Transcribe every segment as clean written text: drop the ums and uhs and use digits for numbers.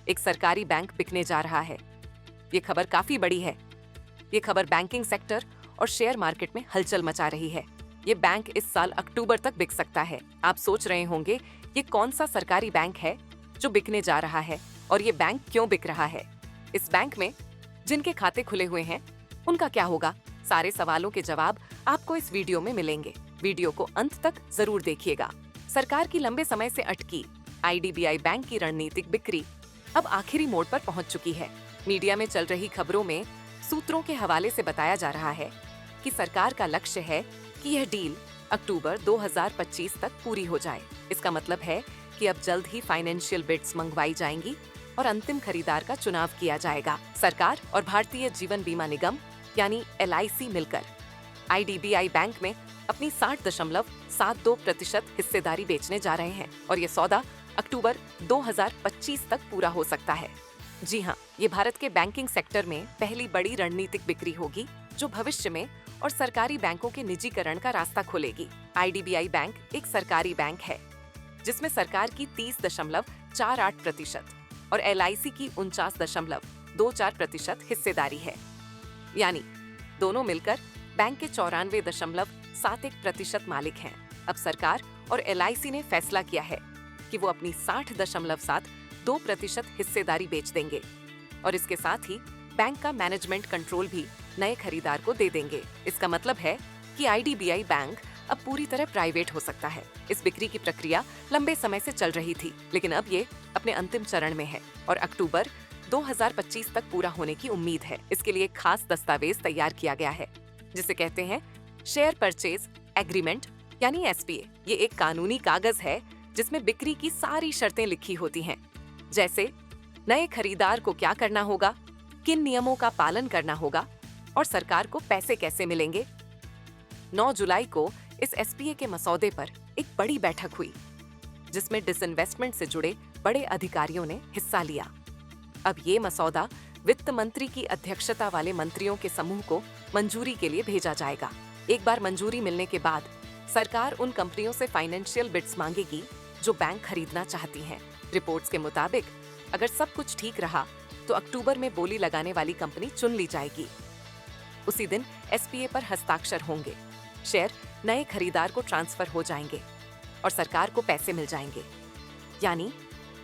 एक सरकारी बैंक बिकने जा रहा है। ये खबर काफी बड़ी है। ये खबर बैंकिंग सेक्टर और शेयर मार्केट में हलचल मचा रही है। ये बैंक इस साल अक्टूबर तक बिक सकता है। आप सोच रहे होंगे ये कौन सा सरकारी बैंक है जो बिकने जा रहा है और ये बैंक क्यों बिक रहा है। इस बैंक में जिनके खाते खुले हुए हैं उनका क्या होगा? सारे सवालों के जवाब आपको इस वीडियो में मिलेंगे। वीडियो को अंत तक जरूर देखिएगा। सरकार की लंबे समय से अटकी IDBI बैंक की रणनीतिक बिक्री अब आखिरी मोड़ पर पहुंच चुकी है। मीडिया में चल रही खबरों में सूत्रों के हवाले से बताया जा रहा है कि सरकार का लक्ष्य है कि यह डील अक्टूबर 2025 तक पूरी हो जाए। इसका मतलब है कि अब जल्द ही फाइनेंशियल बिड्स मंगवाई जाएंगी और अंतिम खरीदार का चुनाव किया जाएगा। सरकार और भारतीय जीवन बीमा निगम यानी LIC मिलकर IDBI बैंक में अपनी 60.72% हिस्सेदारी बेचने जा रहे हैं और ये सौदा अक्टूबर 2025 तक पूरा हो सकता है। जी हाँ, ये भारत के बैंकिंग सेक्टर में पहली बड़ी रणनीतिक बिक्री होगी जो भविष्य में और सरकारी बैंकों के निजीकरण का रास्ता खोलेगी। IDBI बैंक एक सरकारी बैंक है जिसमें सरकार की 30.48% और LIC की 49.24% हिस्सेदारी है, यानी दोनों मिलकर बैंक के 94.71% मालिक हैं। अब सरकार और LIC ने फैसला किया है कि वो अपनी 60.72% हिस्सेदारी बेच देंगे और इसके साथ ही बैंक का मैनेजमेंट कंट्रोल भी नए खरीदार को दे देंगे। इसका मतलब है कि IDBI बैंक अब पूरी तरह प्राइवेट हो सकता है। इस बिक्री की प्रक्रिया लंबे समय से चल रही थी, लेकिन अब ये अपने अंतिम चरण में है और अक्टूबर 2025 तक पूरा होने की उम्मीद है। इसके लिए खास दस्तावेज तैयार किया गया है जिसे कहते हैं शेयर परचेज एग्रीमेंट यानी SPA। ये एक कानूनी कागज है जिसमें बिक्री की सारी शर्तें लिखी होती हैं, जैसे नए खरीदार को क्या करना होगा, किन नियमों का पालन करना होगा और सरकार को पैसे कैसे मिलेंगे। 9 जुलाई को इस SPA के मसौदे पर एक बड़ी बैठक हुई जिसमें डिसइन्वेस्टमेंट से जुड़े बड़े अधिकारियों ने हिस्सा लिया। अब ये मसौदा वित्त मंत्री की अध्यक्षता वाले मंत्रियों के समूह को मंजूरी के लिए भेजा जाएगा। एक बार मंजूरी मिलने के बाद सरकार उन कंपनियों से फाइनेंशियल बिड्स मांगेगी जो बैंक खरीदना चाहती हैं। रिपोर्ट्स के मुताबिक अगर सब कुछ ठीक रहा तो अक्टूबर में बोली लगाने वाली कंपनी चुन ली जाएगी। उसी दिन SPA पर हस्ताक्षर होंगे, शेयर नए खरीदार को ट्रांसफर हो जाएंगे और सरकार को पैसे मिल जाएंगे। यानी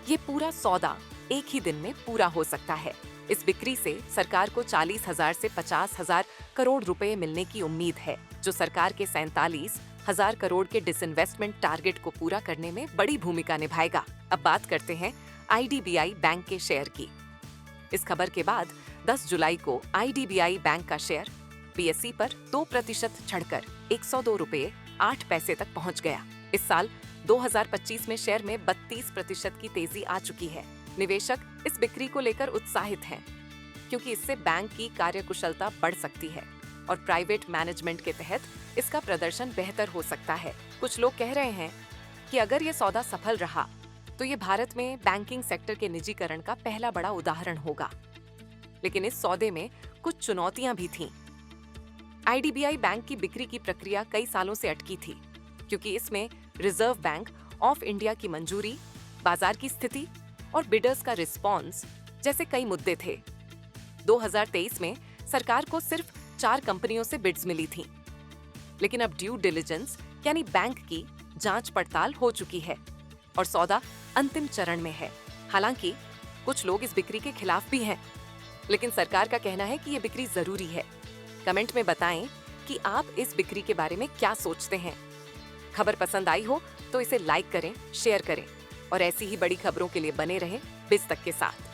ये पूरा सौदा एक ही दिन में पूरा हो सकता है। इस बिक्री से सरकार को 40,000 से 50,000 करोड़ रुपए मिलने की उम्मीद है, जो सरकार के 47,000 करोड़ के डिसइन्वेस्टमेंट टारगेट को पूरा करने में बड़ी भूमिका निभाएगा। अब बात करते हैं IDBI बैंक के शेयर की। इस खबर के बाद 10 जुलाई को IDBI बैंक का शेयर BSE पर 2% चढ़कर 102 रुपये 8 पैसे तक पहुंच गया। इस साल 2025 में शेयर में 32% की तेजी आ चुकी है। निवेशक इस बिक्री को लेकर उत्साहित हैं क्योंकि इससे बैंक की कार्यकुशलता बढ़ सकती है और प्राइवेट मैनेजमेंट के तहत इसका प्रदर्शन बेहतर हो सकता है। कुछ लोग कह रहे हैं कि अगर ये सौदा सफल रहा तो ये भारत में बैंकिंग सेक्टर के निजीकरण का पहला बड़ा उदाहरण होगा। लेकिन इस सौदे में कुछ चुनौतियां भी थीं। IDBI बैंक की बिक्री की प्रक्रिया कई सालों से अटकी थी क्योंकि इसमें रिजर्व बैंक ऑफ इंडिया की मंजूरी, बाजार की स्थिति और बिडर्स का रिस्पॉन्स जैसे कई मुद्दे थे। 2023 में सरकार को सिर्फ 4 कंपनियों से बिड्स मिली थीं, लेकिन अब ड्यू डिलिजेंस यानी बैंक की जांच पड़ताल हो चुकी है और सौदा अंतिम चरण में है। हालांकि कुछ लोग इस बिक्री के खिलाफ भी हैं, लेकिन सरकार का कहना है कि ये बिक्री जरूरी है। कमेंट में बताएं कि आप इस बिक्री के बारे में क्या सोचते हैं। खबर पसंद आई हो तो इसे लाइक करें, शेयर करें और ऐसी ही बड़ी खबरों के लिए बने रहें बिज़ तक के साथ।